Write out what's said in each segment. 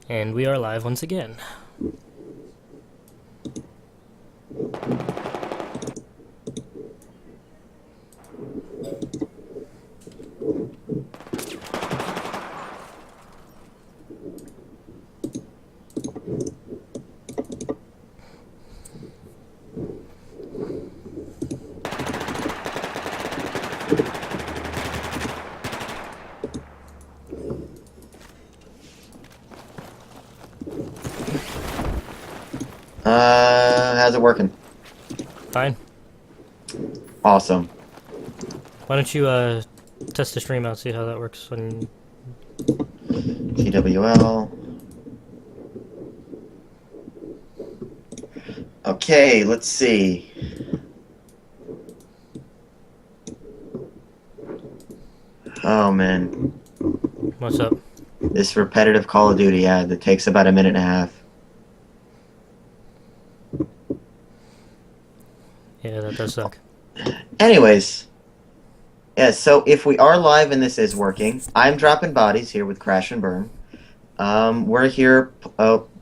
And we are live once again. How's it working? Fine. Awesome. Why don't you test the stream out, see how that works when... TWL. Okay, let's see. Oh man, What's up? this repetitive Call of Duty ad that takes about a minute and a half. Yeah, that does suck. Anyways, yeah, so if we are live and this is working, I'm dropping bodies here with Crash and Burn. We're here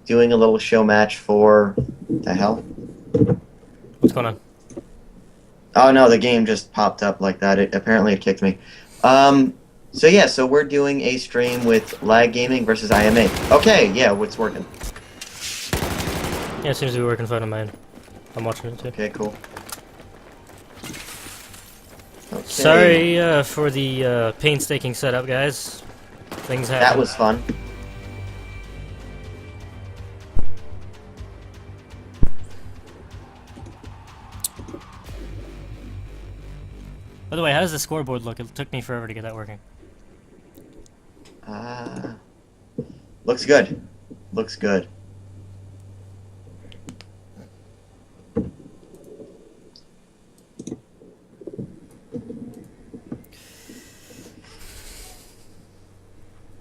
doing a little show match for... the hell? What's going on? Oh no, the game just popped up like that. Apparently it kicked me. So yeah, so we're doing a stream with Lag Gaming versus IMA. Okay, yeah, it's working. Yeah, it seems to be working fine on mine. I'm watching it too. Okay, cool. Okay. Sorry for the painstaking setup, guys. Things happen. That was fun. By the way, how does the scoreboard look? It took me forever to get that working. Looks good. Looks good.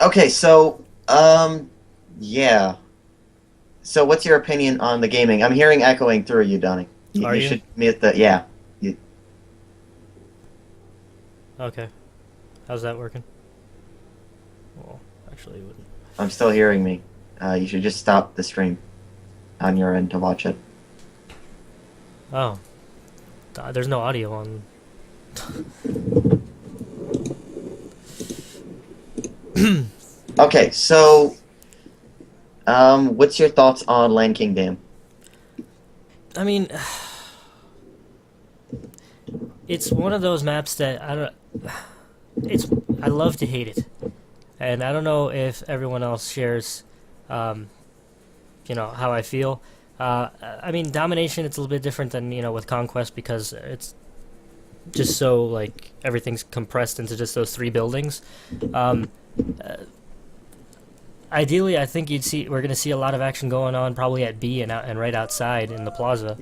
Okay, so, yeah. So what's your opinion on the gaming? I'm hearing echoing through you, Donnie. Are you? Should mute the, yeah. Okay. How's that working? Well, actually, it wouldn't. I'm still hearing me. You should just stop the stream on your end to watch it. Oh. There's no audio on... Okay, so, what's your thoughts on Lancang Dam? I mean... It's one of those maps that I love to hate it. And I don't know if everyone else shares, how I feel. I mean, Domination, it's a little bit different than, with Conquest because it's just so, like, everything's compressed into just those 3 buildings. Ideally, I think we're going to see a lot of action going on probably at B and right outside in the plaza.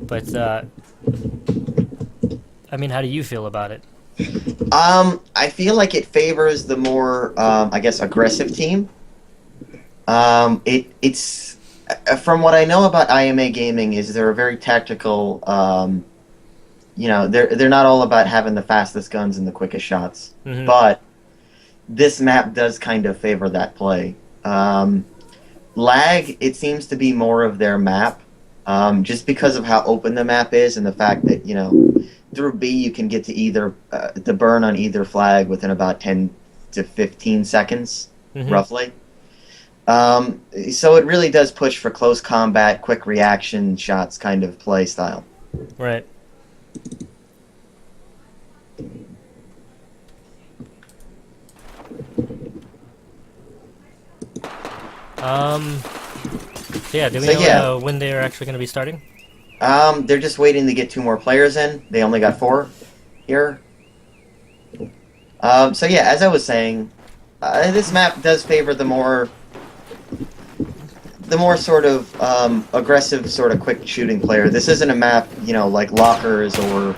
But, I mean, how do you feel about it? I feel like it favors the more, I guess, aggressive team. It's from what I know about IMA Gaming is they're a very tactical. They're not all about having the fastest guns and the quickest shots, but this map does kind of favor that play. Lag, it seems to be more of their map. Just because of how open the map is and the fact that, through B you can get to either the burn on either flag within about 10 to 15 seconds, roughly. So it really does push for close combat, quick reaction shots kind of play style. Right. Yeah, do we know when they're actually going to be starting? They're just waiting to get 2 more players in. They only got 4 here. So yeah, as I was saying, this map does favor the more sort of aggressive, sort of quick shooting player. This isn't a map, like Lockers or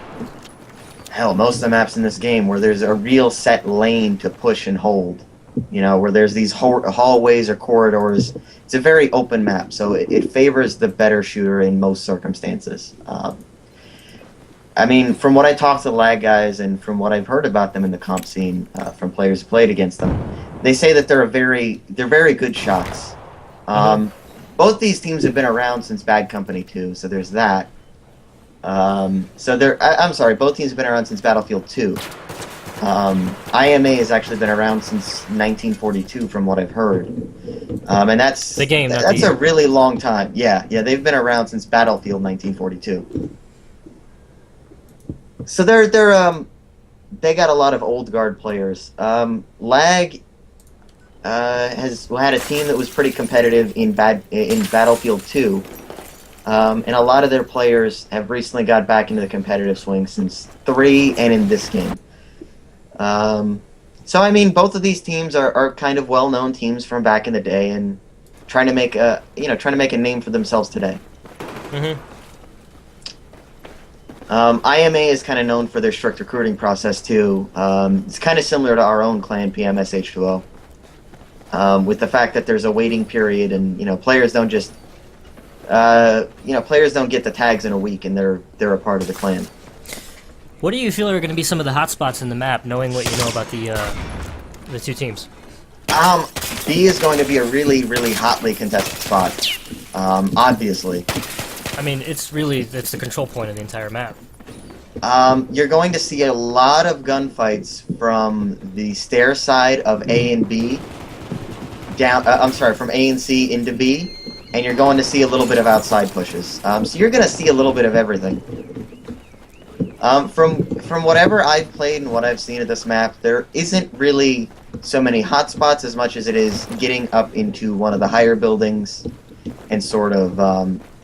hell, most of the maps in this game where there's a real set lane to push and hold. Where there's these hallways or corridors. It's a very open map, so it favors the better shooter in most circumstances. I mean, from what I talked to the Lag guys and from what I've heard about them in the comp scene, from players who played against them, they say that they're very good shots. Mhm. Both these teams have been around since Bad Company 2, so there's that. I'm sorry, both teams have been around since Battlefield 2. IMA has actually been around since 1942, from what I've heard, and The game, not the that's a year. really long time. Yeah, they've been around since Battlefield 1942. So they got a lot of old guard players. Lag has had a team that was pretty competitive in Battlefield 2, and a lot of their players have recently got back into the competitive swing since 3 and in this game. So I mean, both of these teams are kind of well-known teams from back in the day and trying to make a name for themselves today. Mhm. IMA is kind of known for their strict recruiting process too. It's kind of similar to our own clan, PMSH2O, with the fact that there's a waiting period, and players don't just players don't get the tags in a week, and they're a part of the clan. What do you feel are going to be some of the hot spots in the map, knowing what you know about the two teams? B is going to be a really, really hotly contested spot. Obviously. I mean, it's the control point of the entire map. You're going to see a lot of gunfights from the stair side of A and B down. I'm sorry, from A and C into B, and you're going to see a little bit of outside pushes. So you're going to see a little bit of everything. From whatever I've played and what I've seen of this map, there isn't really so many hotspots as much as it is getting up into one of the higher buildings and sort of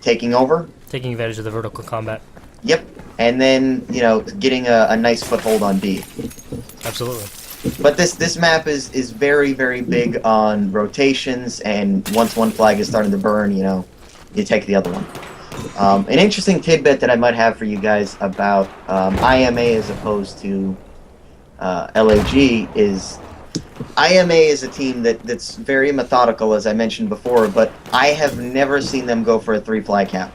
taking over. Taking advantage of the vertical combat. Yep, and then getting a nice foothold on B. Absolutely. But this map is very, very big on rotations, and once one flag is starting to burn, you take the other one. An interesting tidbit that I might have for you guys about IMA as opposed to LAG is IMA is a team that's very methodical, as I mentioned before, but I have never seen them go for a 3 flag cap,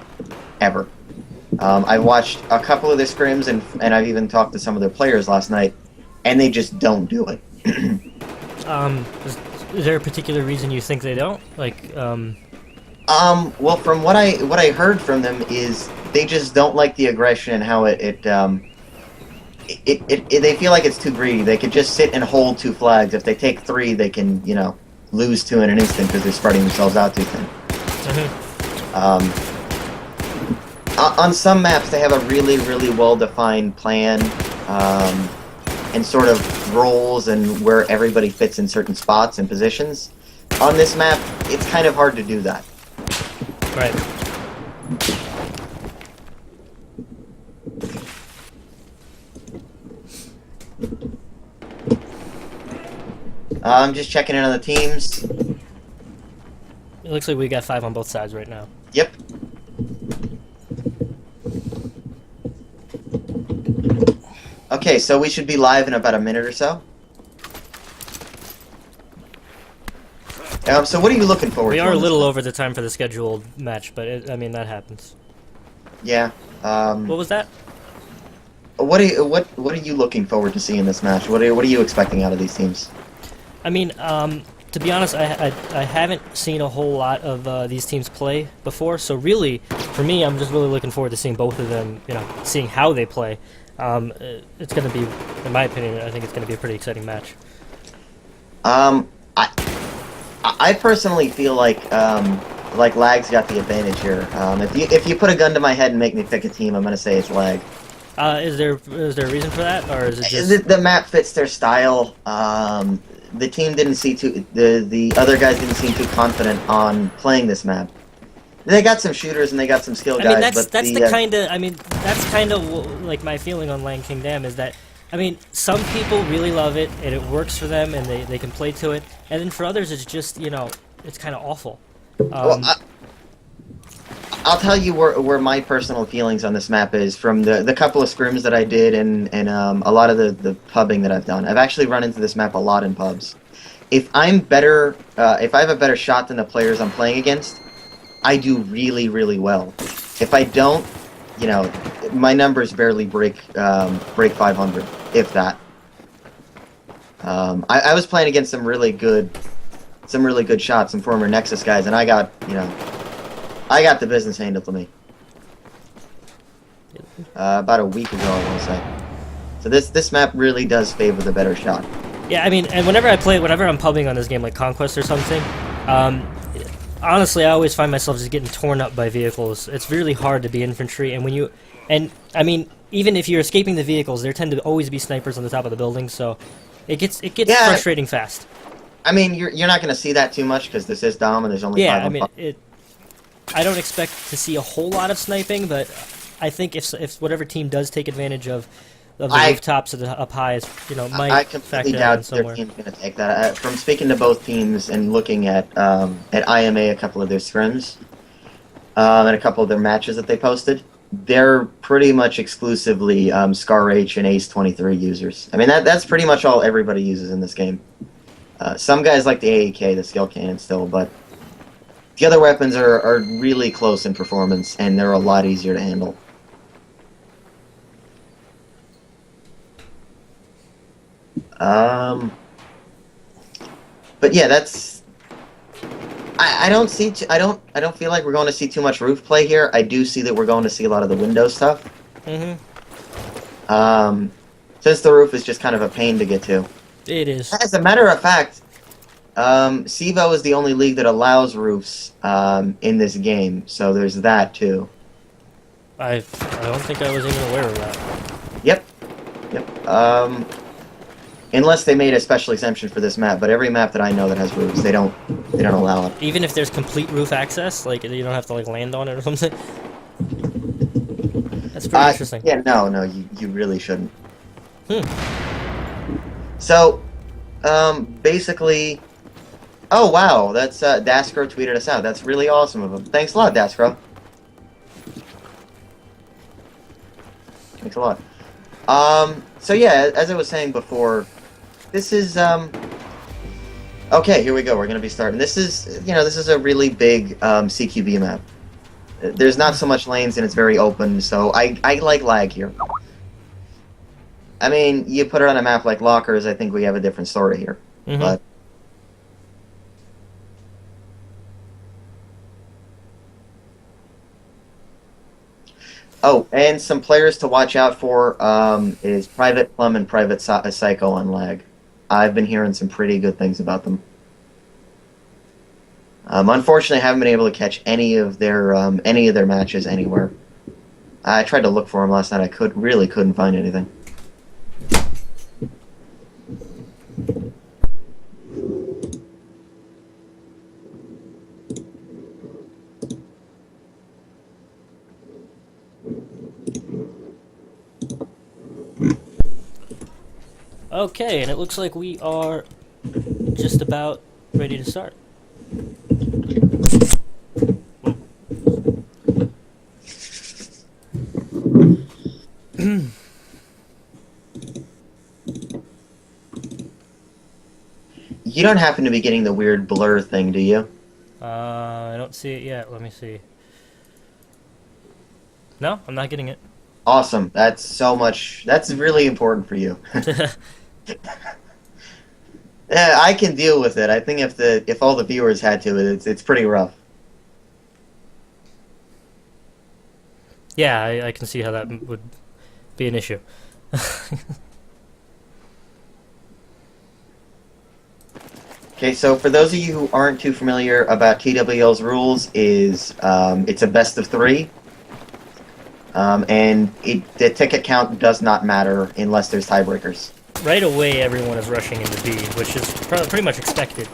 ever. I watched a couple of their scrims, and I've even talked to some of their players last night, and they just don't do it. Is there a particular reason you think they don't? Well, from what I heard from them is they just don't like the aggression and how they feel like it's too greedy. They could just sit and hold 2 flags. If they take 3, they can, lose 2 in an instant because they're spreading themselves out too thin. On some maps, they have a really, really well-defined plan and sort of roles and where everybody fits in certain spots and positions. On this map, it's kind of hard to do that. Right. I'm just checking in on the teams. It looks like we got 5 on both sides right now. Yep. Okay, so we should be live in about a minute or so. So what are you looking forward to? We are a on this little one? over the time for the scheduled match, but I mean, that happens. Yeah. What was that? What are you looking forward to seeing in this match? What are you expecting out of these teams? I mean, to be honest, I haven't seen a whole lot of these teams play before, so really, for me, I'm just really looking forward to seeing both of them, seeing how they play. It's going to be, in my opinion, I think it's going to be a pretty exciting match. I personally feel like Lag's got the advantage here. If you put a gun to my head and make me pick a team, I'm going to say it's Lag. Is there a reason for that, or is it just The map fits their style? The team didn't see the other guys didn't seem too confident on playing this map. They got some shooters and they got some skill guys. I mean, that's but that's kind of like my feeling on Lancang Dam is that, I mean, some people really love it and it works for them and they can play to it, and then for others it's just, it's kind of awful. Well, I'll tell you where my personal feelings on this map is from the couple of scrims that I did and a lot of the pubbing that I've done. I've actually run into this map a lot in pubs. If I'm better, if I have a better shot than the players I'm playing against, I do really, really well. If I don't, my numbers barely break 500, if that. I was playing against some really good shots, some former Nexus guys, and I got the business handled to me. About a week ago, I want to say. So this map really does favor the better shot. Yeah, I mean, and whenever I'm pubbing on this game, like Conquest or something, honestly, I always find myself just getting torn up by vehicles. It's really hard to be infantry, and I mean, even if you're escaping the vehicles, there tend to always be snipers on the top of the building, so it gets frustrating fast. I mean, you're not going to see that too much because this is Dom and there's only 5 on 5. I don't expect to see a whole lot of sniping, but I think if whatever team does take advantage of the rooftops up high, might I completely doubt their team's going to take that. From speaking to both teams and looking at IMA, a couple of their scrims, and a couple of their matches that they posted, they're pretty much exclusively Scar H and Ace 23 users. I mean, that's pretty much all everybody uses in this game. Some guys like the AEK, the skill cannon still, but the other weapons are really close in performance, and they're a lot easier to handle. But yeah, that's. I don't feel like we're going to see too much roof play here. I do see that we're going to see a lot of the window stuff. Mm-hmm. Since the roof is just kind of a pain to get to. It is. As a matter of fact, CEVO is the only league that allows roofs in this game, so there's that too. I don't think I was even aware of that. Yep. Unless they made a special exemption for this map, but every map that I know that has roofs, they don't allow it. Even if there's complete roof access, like you don't have to land on it or something. That's pretty interesting. Yeah, no, you really shouldn't. So, basically, oh wow, that's Daskro tweeted us out. That's really awesome of him. Thanks a lot, Daskro. Thanks a lot. So yeah, as I was saying before, this is okay. Here we go. We're gonna be starting. This is a really big CQB map. There's not so much lanes and it's very open, so I like lag here. I mean, you put it on a map like Lockers, I think we have a different story here. Mm-hmm. But oh, and some players to watch out for is Private Plum and Private Psycho on lag. I've been hearing some pretty good things about them. Unfortunately, I haven't been able to catch any of their matches anywhere. I tried to look for them last night. I really couldn't find anything. Okay, and it looks like we are just about ready to start. You don't happen to be getting the weird blur thing, do you? I don't see it yet. Let me see. No, I'm not getting it. Awesome. That's really important for you. Yeah, I can deal with it. I think if all the viewers had to, it's pretty rough. Yeah, I can see how that would be an issue. Okay, so for those of you who aren't too familiar about TWL's rules, it's a best of 3. And the ticket count does not matter unless there's tiebreakers. Right away, everyone is rushing into B, which is pretty much expected.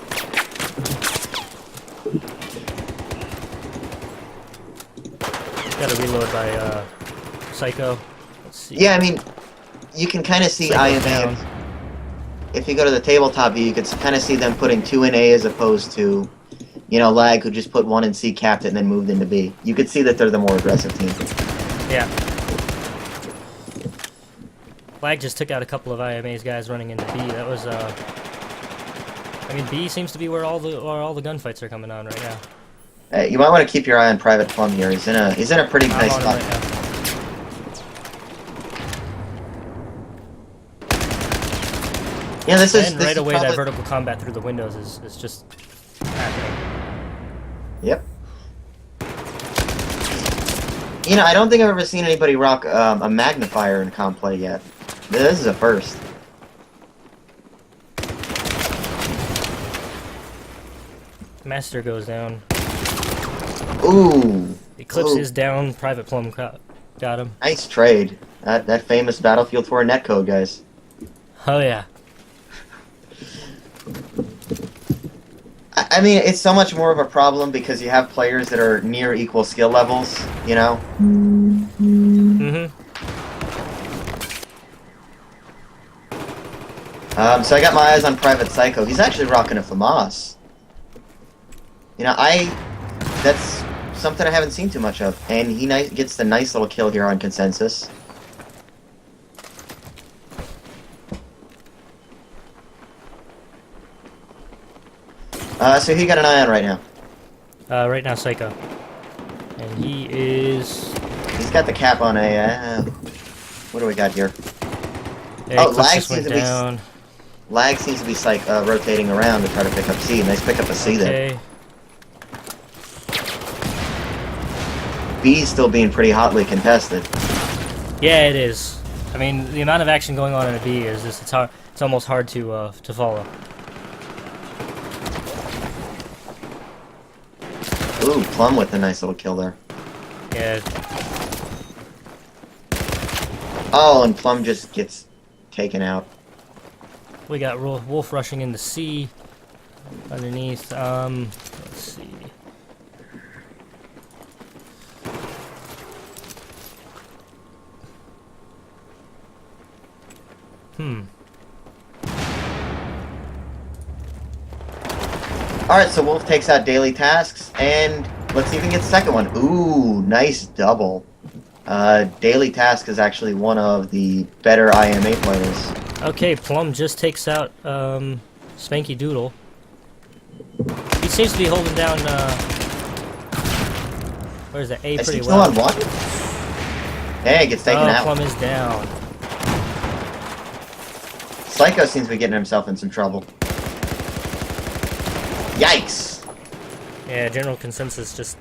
Got to reload by Psycho. Let's see. Yeah, I mean, you can kind of see IMA. If you go to the tabletop view, you can kind of see them putting 2 in A as opposed to, Lag, who just put 1 in C, capped it, and then moved into B. You could see that they're the more aggressive team. Yeah. Lag just took out a couple of IMA's guys running into B. That was, I mean, B seems to be where all the gunfights are coming on right now. You might want to keep your eye on Private Plum here. He's in a pretty nice spot. Right now. Yeah, this And is right away, probably... that vertical combat through the windows is just happening. Yep. You know, I don't think I've ever seen anybody rock a magnifier in comp play yet. This is a first. Master goes down. Ooh. Eclipse Ooh. is down. Private Plum got him. Nice trade. That famous Battlefield 4 netcode, guys. Oh yeah. I mean, it's so much more of a problem because you have players that are near equal skill levels, you know? Mm-hmm. So I got my eyes on Private Psycho. He's actually rocking a FAMAS. You know, that's something I haven't seen too much of. And he gets the nice little kill here on Consensus. So who you got an eye on right now? Right now, Psycho. And he is... He's got the cap on a... what do we got here? Yeah, Oh, Eclipse Lag just seems went to be... down. Lag seems to be rotating around to try to pick up C. Nice pick up a C there. Okay. B's still being pretty hotly contested. Yeah, it is. I mean, the amount of action going on in a B is just, it's almost hard to follow. Ooh, Plum with a nice little kill there. Yeah. Oh, and Plum just gets taken out. We got Wolf rushing into C underneath. Let's see. Alright, so Wolf takes out daily tasks, and let's see if he gets the second one. Ooh, nice double. Daily task is actually one of the better IMA players. Okay, Plum just takes out Spanky Doodle. He seems to be holding down where's that? A Is pretty he still well. on one? Hey, gets taken out. Plum is down. Psycho seems to be getting himself in some trouble. Yikes! Yeah, general consensus just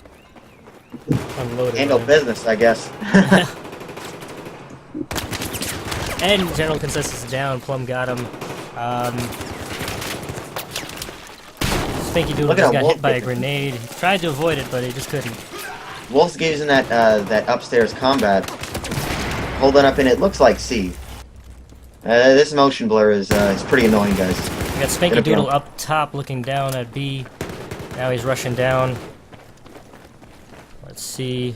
unloaded. Handle business, I guess. And general consensus is down. Plum got him. Spanky Doodle Look at just how got Wolf hit by a gets it. grenade. He tried to avoid it, but he just couldn't. Wolf's using that upstairs combat, holding up in it looks like C. This motion blur is pretty annoying, guys. We got Spanky Doodle up top looking down at B. Now he's rushing down. Let's see.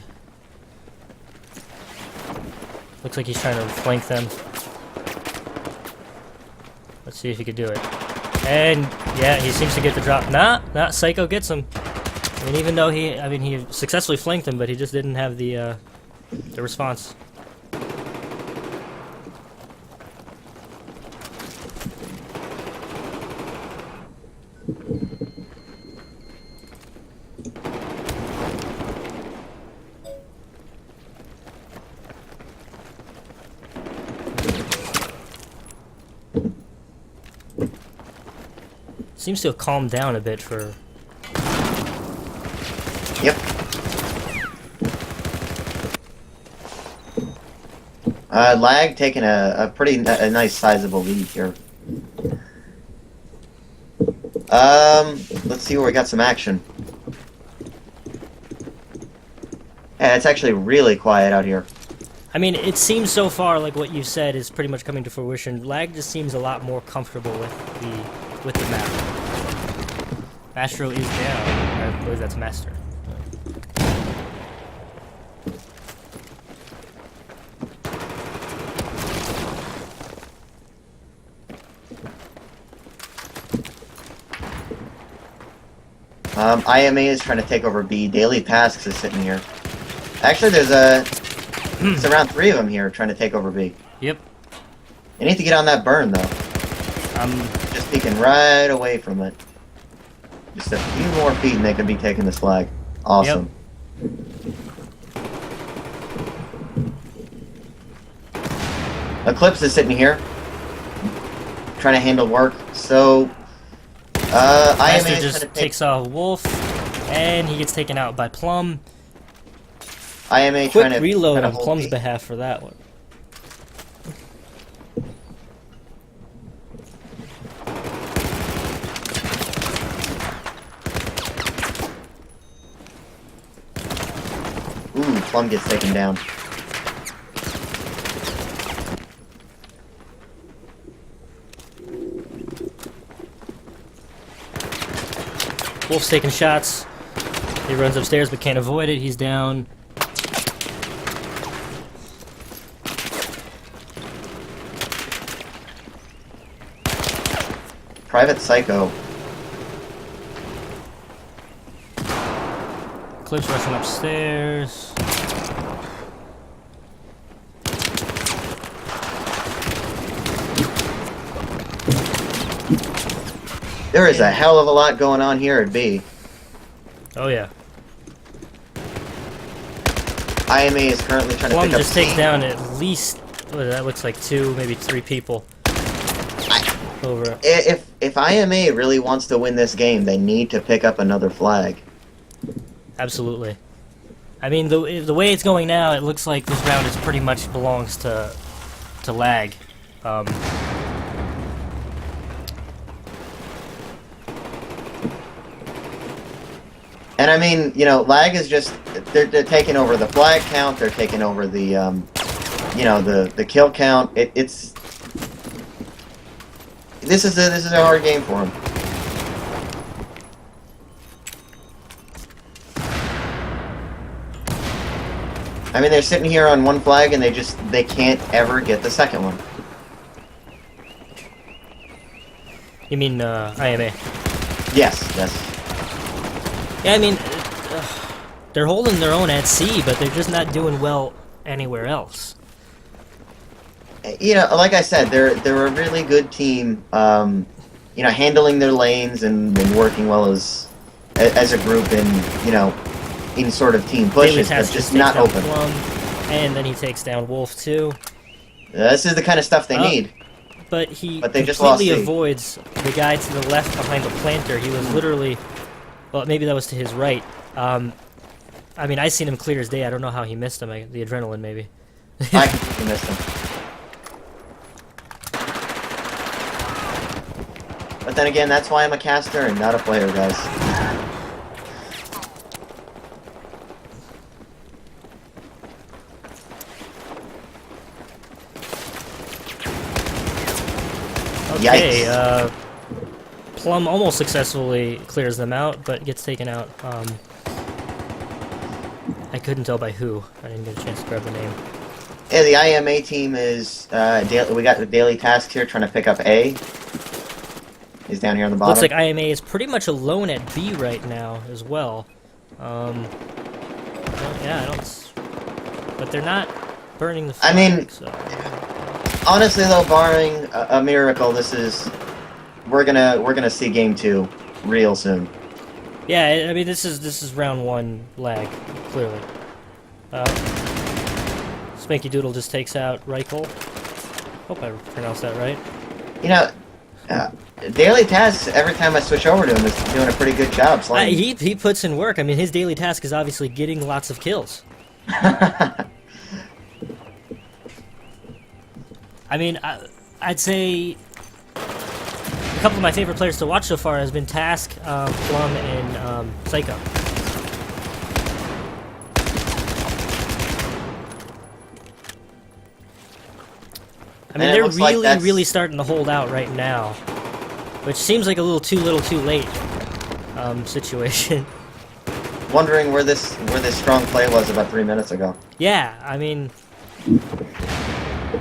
Looks like he's trying to flank them. Let's see if he could do it. And yeah, he seems to get the drop. Nah, Psycho gets him. I mean, even though he successfully flanked him, but he just didn't have the response. Seems to have calmed down a bit for... Yep. Lag taking a pretty nice sizable lead here. Let's see where we got some action. Yeah, it's actually really quiet out here. I mean, it seems so far like what you said is pretty much coming to fruition. Lag just seems a lot more comfortable with the map. Astro is down. I believe that's Master. IMA is trying to take over B. Daily Tasks is sitting here. Actually, there's it's around 3 of them here trying to take over B. Yep. You need to get on that burn, though. Just peeking right away from it. Just a few more feet and they could be taking this flag. Awesome. Yep. Eclipse is sitting here. trying to handle work. So, Master IMA is just trying to takes off Wolf, and he gets taken out by Plum. IMA Quick trying to reload kinda on hold Plum's B. behalf for that one. Ooh, Plum gets taken down. Wolf's taking shots. He runs upstairs but can't avoid it. He's down. Private Psycho. Clip's rushing upstairs. There is a hell of a lot going on here at B. Oh yeah. IMA is currently trying Plum to pick just up takes C. down at least, what, that looks like 2, maybe 3 people. Over. If IMA really wants to win this game, they need to pick up another flag. Absolutely. I mean, the way it's going now, it looks like this round is pretty much belongs to Lag. And I mean, you know, Lag is just they're taking over the flag count. They're taking over the you know, the kill count. It's this is a hard game for them. I mean, they're sitting here on one flag and they can't ever get the second one. You mean IMA? Yes, yes. Yeah, I mean, they're holding their own at C, but they're just not doing well anywhere else. You know, like I said, they're a really good team. You know, handling their lanes and working well as a group, and you know, in sort of team pushes, but just not open. Plum, and then he takes down Wolf too. This is the kind of stuff they need. But they just lost completely C. avoids the guy to the left behind the planter. He was literally, well, maybe that was to his right. I mean, I seen him clear as day. I don't know how he missed him. The adrenaline, maybe. I completely missed him. But then again, that's why I'm a caster and not a player, guys. Okay, Yikes. Plum almost successfully clears them out, but gets taken out. I couldn't tell by who. I didn't get a chance to grab the name. Yeah, the IMA team is, we got the daily tasks here trying to pick up A. He's down here on the bottom. Looks like IMA is pretty much alone at B right now as well. Yeah, I don't. But they're not burning the flag, I mean, so. honestly though, barring a miracle, we're gonna see game 2 real soon. Yeah, I mean this is round 1 Lag, clearly. Spanky Doodle just takes out Reichel. Hope I pronounced that right. You know, daily tasks, every time I switch over to him, is doing a pretty good job. He puts in work. I mean, his daily task is obviously getting lots of kills. I mean, I'd say a couple of my favorite players to watch so far has been Task, Plum, and Psycho. I mean, they're really starting to hold out right now, which seems like a little too late situation. Wondering where this strong play was about 3 minutes ago. Yeah, I mean,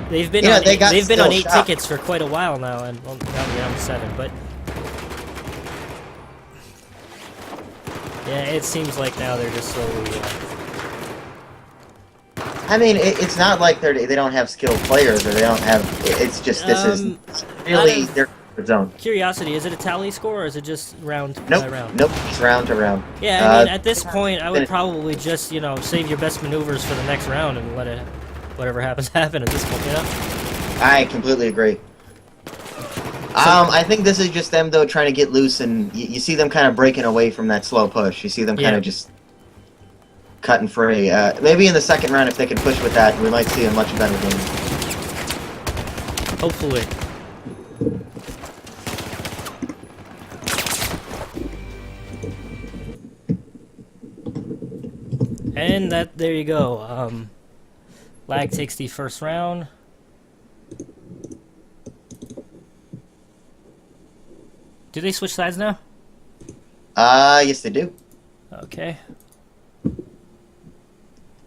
they've been Yeah, on they've been on 8 tickets for quite a while now, and well, now we're down to 7. But yeah, it seems like now they're just slowly. I mean, it's not like they don't have skilled players or they don't have. It's just this is really their zone. Curiosity, is it a tally score or is it just round Nope, by round? nope, it's round to round. Yeah, I mean, at this point, I would probably just save your best maneuvers for the next round and let it, whatever happens happen at this point, I completely agree. I think this is just them though trying to get loose, and you see them kind of breaking away from that slow push. You see them kind Yeah. of just cutting free. Maybe in the second round, if they can push with that, we might see a much better game. Hopefully. And there you go. Lag takes the first round. Do they switch sides now? Yes they do. Okay.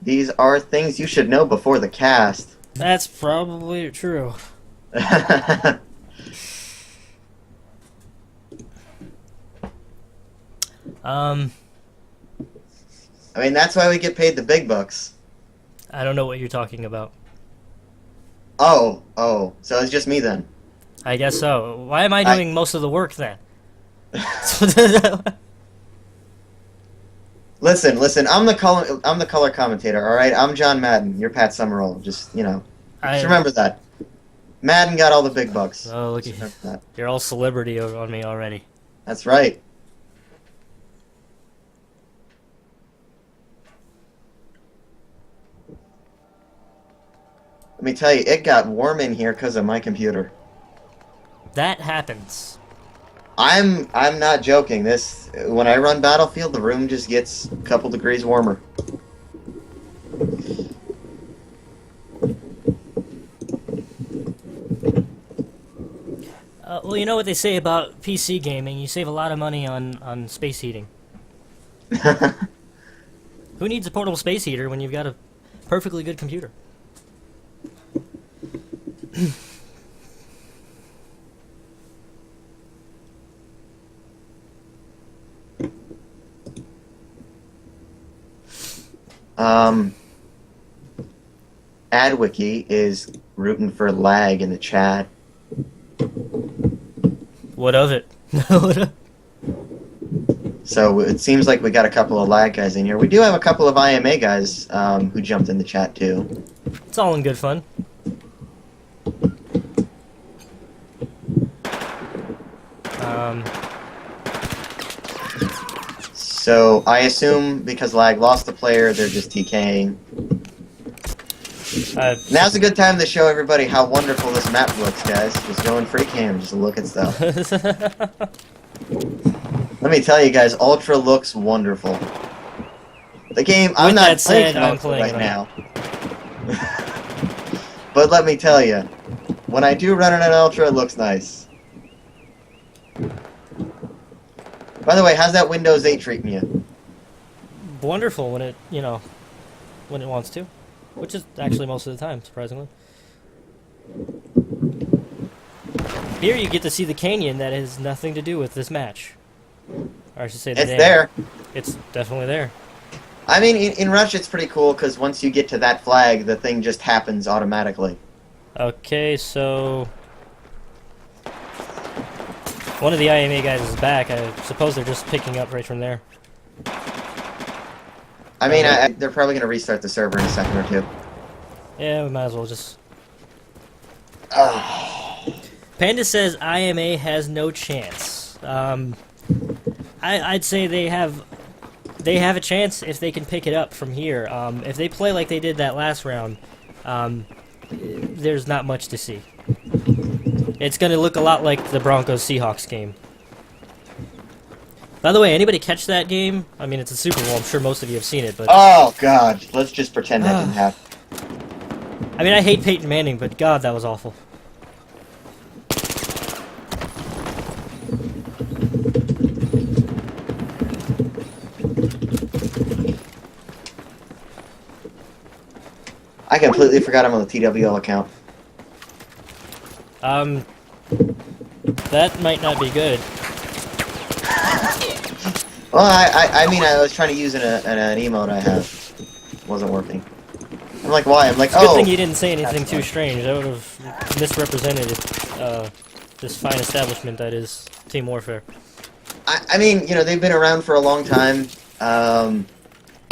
These are things you should know before the cast. That's probably true. I mean, that's why we get paid the big bucks. I don't know what you're talking about. Oh, so it's just me then. I guess so. Why am I doing most of the work then? Listen, I'm the color commentator, all right? I'm John Madden. You're Pat Summerall. Just remember that. Madden got all the big bucks. Oh, look Just at remember that. you're all celebrity on me already. That's right. Let me tell you, it got warm in here because of my computer. That happens. I'm not joking. When I run Battlefield, the room just gets a couple degrees warmer. Well, you know what they say about PC gaming? You save a lot of money on space heating. Who needs a portable space heater when you've got a perfectly good computer? AdWiki is rooting for lag in the chat. What of it? So it seems like we got a couple of lag guys in here. We do have a couple of IMA guys who jumped in the chat too. It's all in good fun. So I assume because lag lost the player, they're just TKing. Now's a good time to show everybody how wonderful this map looks, guys. Just go in free cam, just look at stuff. Let me tell you guys, Ultra looks wonderful. The game, I'm not playing Ultra right now. But let me tell you, when I do run it on Ultra, it looks nice. By the way, how's that Windows 8 treating you? Wonderful when it, when it wants to. Which is actually most of the time, surprisingly. Here you get to see the canyon that has nothing to do with this match. Or I should say the It's dam. there. It's definitely there. I mean, in Rush it's pretty cool, because once you get to that flag, the thing just happens automatically. Okay, so... one of the IMA guys is back. I suppose they're just picking up right from there. I mean, they're probably going to restart the server in a second or two. Yeah, we might as well just... Panda says IMA has no chance. I'd say they have a chance if they can pick it up from here. If they play like they did that last round, there's not much to see. It's going to look a lot like the Broncos-Seahawks game. By the way, anybody catch that game? I mean, it's a Super Bowl. I'm sure most of you have seen it, but... Oh, God. Let's just pretend that didn't happen. I mean, I hate Peyton Manning, but God, that was awful. I completely forgot I'm on the TWL account. That might not be good. Well, I mean, I was trying to use an emote I have. It wasn't working. I'm like, why? I'm like, It's a good thing you didn't say anything too strange. That would have misrepresented this fine establishment that is Team Warfare. I mean, they've been around for a long time. Yeah,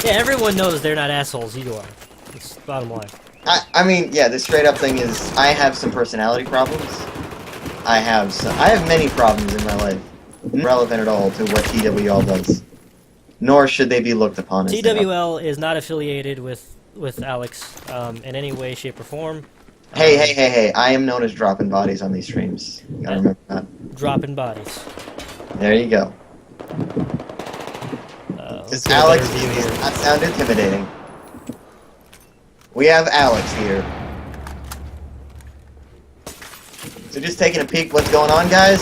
everyone knows they're not assholes. You are. It's the bottom line. I mean, yeah, the straight up thing is, I have some personality problems. I have many problems in my life, not relevant at all to what TWL does. Nor should they be looked upon as TWL is not affiliated with Alex in any way, shape, or form. Hey! I am known as dropping bodies on these streams. You gotta remember that. Dropping bodies. There you go. This Alex does not sound intimidating. We have Alex here. So just taking a peek what's going on, guys.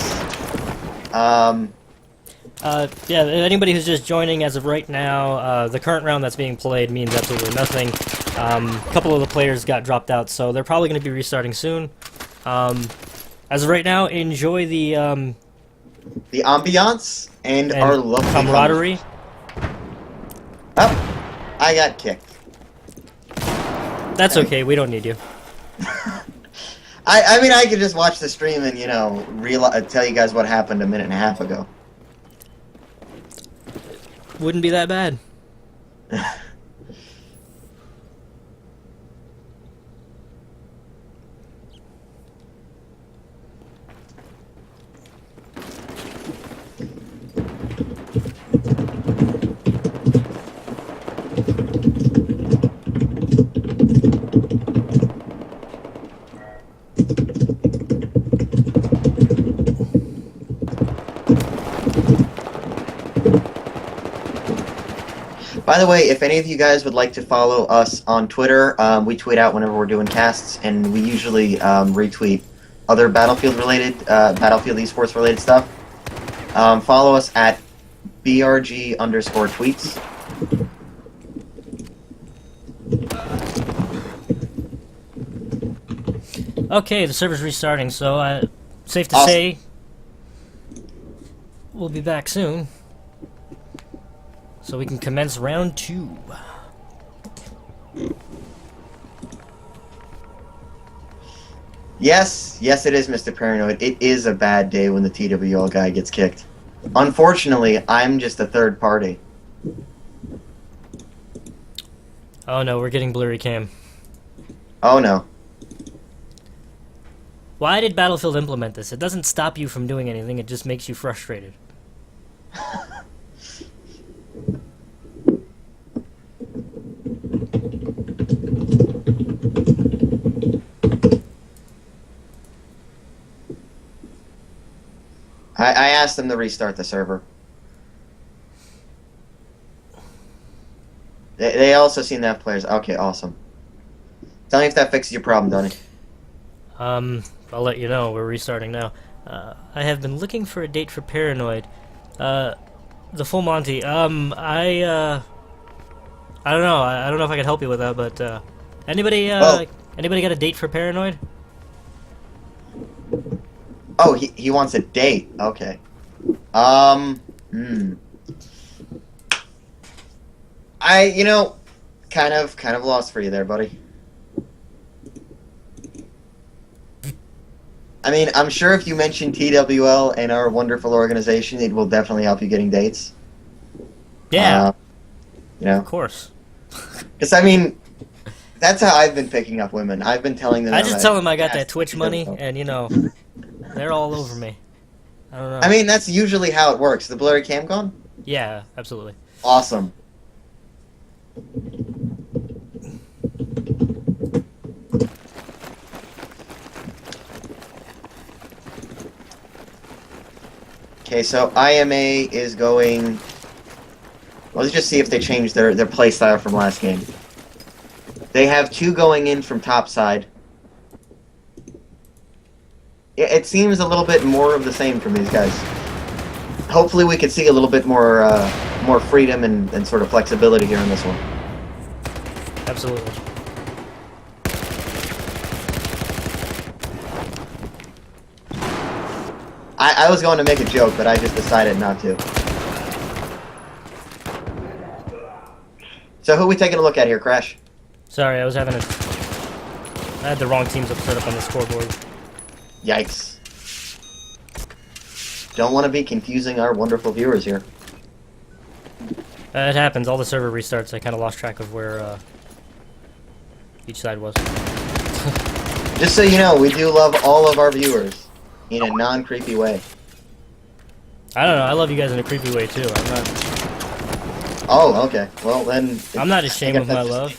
Yeah, anybody who's just joining as of right now, the current round that's being played means absolutely nothing. A couple of the players got dropped out, so they're probably going to be restarting soon. As of right now, enjoy the ambiance and our lovely camaraderie. Oh, I got kicked. That's okay, we don't need you. I mean, I could just watch the stream and, you know, tell you guys what happened a minute and a half ago. Wouldn't be that bad. By the way, if any of you guys would like to follow us on Twitter, we tweet out whenever we're doing casts, and we usually retweet other Battlefield-related, Battlefield esports-related stuff. Follow us at BRG_tweets. Okay, the server's restarting, so safe to Awesome. say we'll be back soon. So we can commence round 2. Yes, it is, Mr. Paranoid. It is a bad day when the TWL guy gets kicked. Unfortunately, I'm just a third party. Oh no, we're getting blurry cam. Oh no. Why did Battlefield implement this? It doesn't stop you from doing anything, it just makes you frustrated. I asked them to restart the server. They also seem to have players. Okay, awesome. Tell me if that fixes your problem, Donnie. I'll let you know. We're restarting now. I have been looking for a date for Paranoid. The full Monty. I don't know. I don't know if I can help you with that, but anybody got a date for Paranoid? Oh, he wants a date. Okay. You know, kind of lost for you there, buddy. I mean, I'm sure if you mention TWL and our wonderful organization, it will definitely help you getting dates. Yeah. You know? Of course. Because, I mean, that's how I've been picking up women. I've been telling them... I just tell them I got that Twitch money, and, you know, they're all over me. I don't know. I mean, that's usually how it works. The blurry cam gone? Yeah, absolutely. Awesome. Okay, so IMA is going... Let's just see if they changed their play style from last game. They have 2 going in from top side. It seems a little bit more of the same from these guys. Hopefully we could see a little bit more more freedom and sort of flexibility here in this one. Absolutely. I was going to make a joke, but I just decided not to. So who are we taking a look at here, Crash? Sorry, I had the wrong teams up set up on the scoreboard. Yikes. Don't want to be confusing our wonderful viewers here. It happens. All the server restarts. I kind of lost track of where each side was. Just so you know, we do love all of our viewers. in a non-creepy way. I don't know. I love you guys in a creepy way too. Oh, okay. Well, then... I'm not I ashamed guess of my that's just love.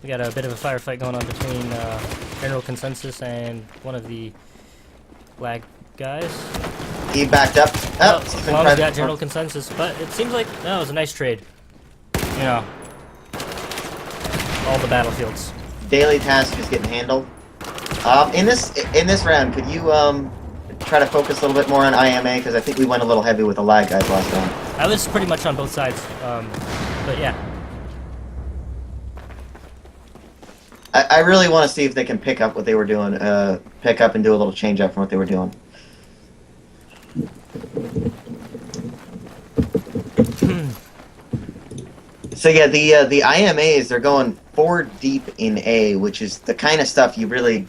We got a bit of a firefight going on between General Consensus and one of the lag guys. He backed up. Oh, Stephen well, we Private got General Consensus, but it seems like that was a nice trade. You know, all the battlefields. Daily task is getting handled. In this round, could you try to focus a little bit more on IMA, because I think we went a little heavy with the lag guys last round. I was pretty much on both sides, but yeah. I really want to see if they can pick up what they were doing, pick up and do a little change up from what they were doing. So yeah, the IMAs, they're going 4 deep in A, which is the kind of stuff you really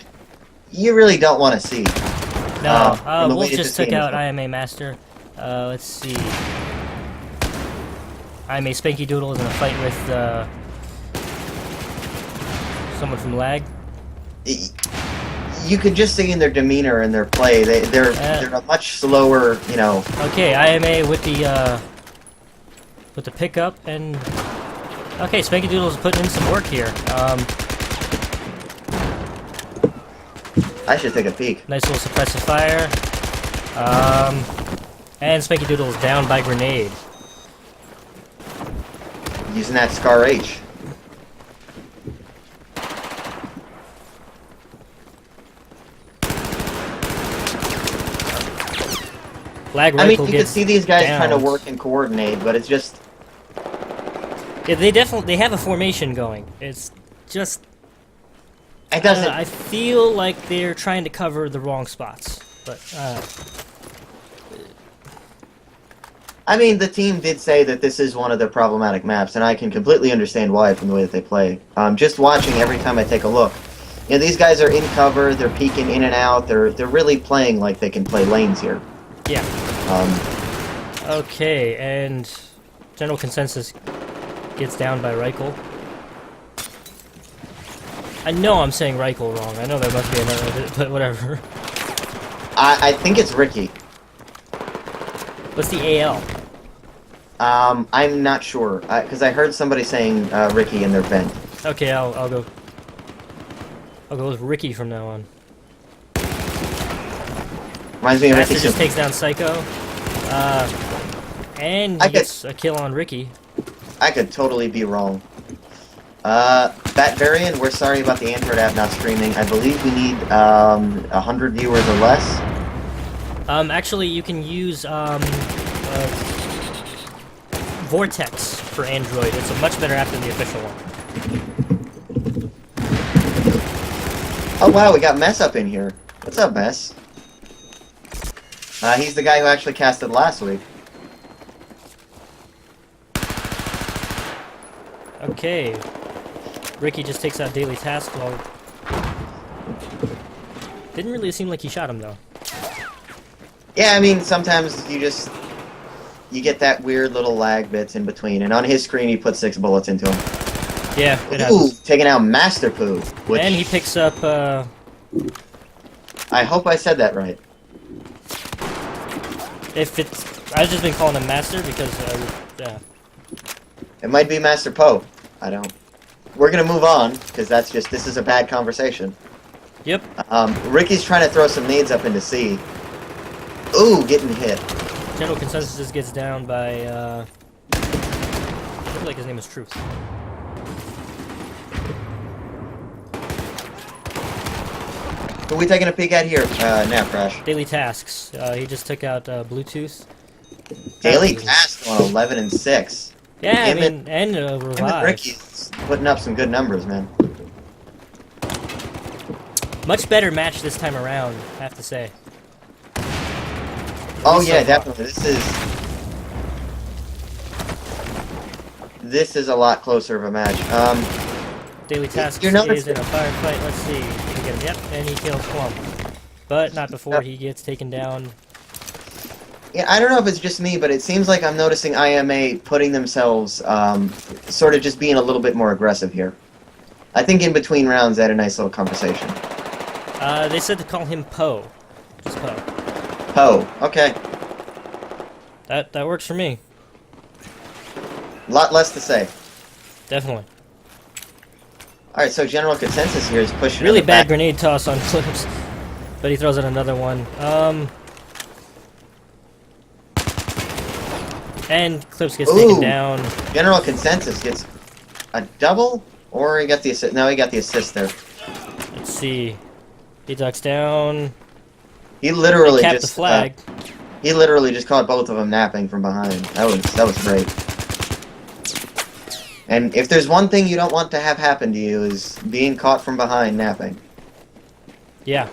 don't want to see. No, the way Wolf that just this took game is out going. IMA Master. Let's see. IMA Spanky Doodle is in a fight with someone from Lag. You could just see in their demeanor and their play, they're a much slower, you know. Okay, IMA with the pickup, and okay, Spanky Doodle's putting in some work here. I should take a peek. Nice little suppressive fire. And Spanky Doodle is down by grenade. Using that Scar H. Lag I mean, Rifle you could gets see these guys trying to downed. work and coordinate, but it's just... Yeah, they have a formation going. It's just It doesn't... I feel like they're trying to cover the wrong spots, but I mean, the team did say that this is one of their problematic maps, and I can completely understand why from the way that they play. Just watching every time I take a look. You know, these guys are in cover, they're peeking in and out, they're really playing like they can play lanes here. yeah. Okay, and General Consensus gets down by Reichel. I know I'm saying Reichel wrong. I know there must be another, but whatever. I think it's Ricky. What's the AL? I'm not sure, because I heard somebody saying Ricky in their vent. Okay, I'll go. I'll go with Ricky from now on. Reminds me of Master Ricky just Super. takes down Psycho. And he gets a kill on Ricky. I could totally be wrong. Batbarian, we're sorry about the Android app not streaming. I believe we need 100 viewers or less. Actually, you can use Vortex for Android. It's a much better app than the official one. Oh wow, we got Mess up in here. What's up, Mess? He's the guy who actually casted last week. Okay. Ricky just takes out Daily Task while... Didn't really seem like he shot him, though. Yeah, I mean, sometimes you get that weird little lag bits in between, and on his screen he put 6 bullets into him. Yeah, it Ooh, happens. taking out Master Poo. Which And he picks up, I hope I said that right. if it's... I've just been calling him Master because, yeah. It might be Master Poe. I don't... We're gonna move on, because this is a bad conversation. Yep. Ricky's trying to throw some nades up into C. Ooh, getting hit. General Consensus just gets down by, looks like his name is Truth. Who are we taking a peek at here? Now, Crash. Daily Tasks. He just took out, Bluetooth. Daily task on 11 and 6. Yeah, Him I mean, and Him and Revive. Ricky's putting up some good numbers, man. Much better match this time around, I have to say. Oh least yeah, so far. definitely. This is a lot closer of a match. Daily Tasks you're noticing- is in a firefight. Let's see. He can get him. Yep, and he kills Plum. But not before he gets taken down Yeah, I don't know if it's just me, but it seems like I'm noticing IMA putting themselves, sort of just being a little bit more aggressive here. I think in between rounds they had a nice little conversation. They said to call him Poe. Just Poe. Poe, okay. That works for me. A lot less to say. Definitely. Alright, so general consensus here is pushing Really on the bad back. grenade toss on Clips, but he throws in another one. And Clips gets taken down. General consensus gets a double, or he got the assist. No, he got the assist there. Let's see. He ducks down. He literally Capped just the flag. he literally just caught both of them napping from behind. That was great. And if there's one thing you don't want to have happen to you is being caught from behind napping. Yeah.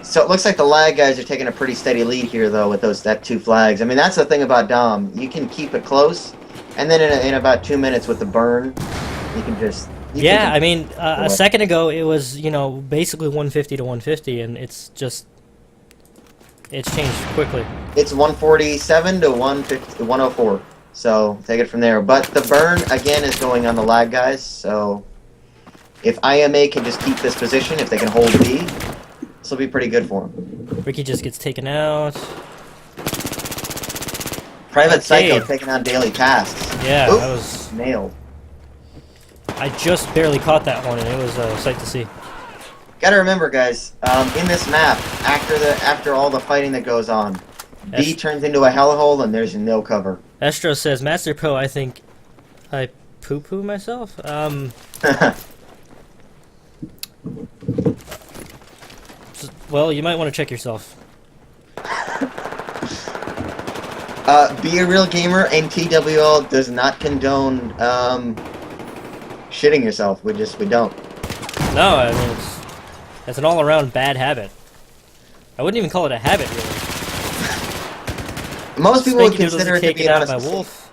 So it looks like the lag guys are taking a pretty steady lead here, though, with that 2 flags. I mean, that's the thing about Dom. You can keep it close, and then in about 2 minutes with the burn, you can just... Yeah, I mean, a second ago it was, you know, basically 150 to 150, and it's just... It's changed quickly. It's 147 to 150, 104. So take it from there. But the burn, again, is going on the lag guys. So if IMA can just keep this position, if they can hold B, this will be pretty good for them. Ricky just gets taken out. Private Psycho taking on daily tasks. Yeah, Ooh, that was... nailed. I just barely caught that one, and it was a sight to see. Gotta remember, guys, in this map, after all the fighting that goes on, B turns into a hellhole and there's no cover. Estro says, Master Pro, I think I poo-poo myself? Well, you might want to check yourself. Be a real gamer, and TWL does not condone, shitting yourself. We don't. No, I mean, it's an all-around bad habit. I wouldn't even call it a habit, really. Most people would consider it to be out a by wolf.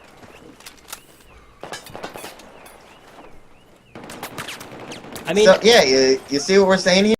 I mean, so, yeah, you see what we're saying here?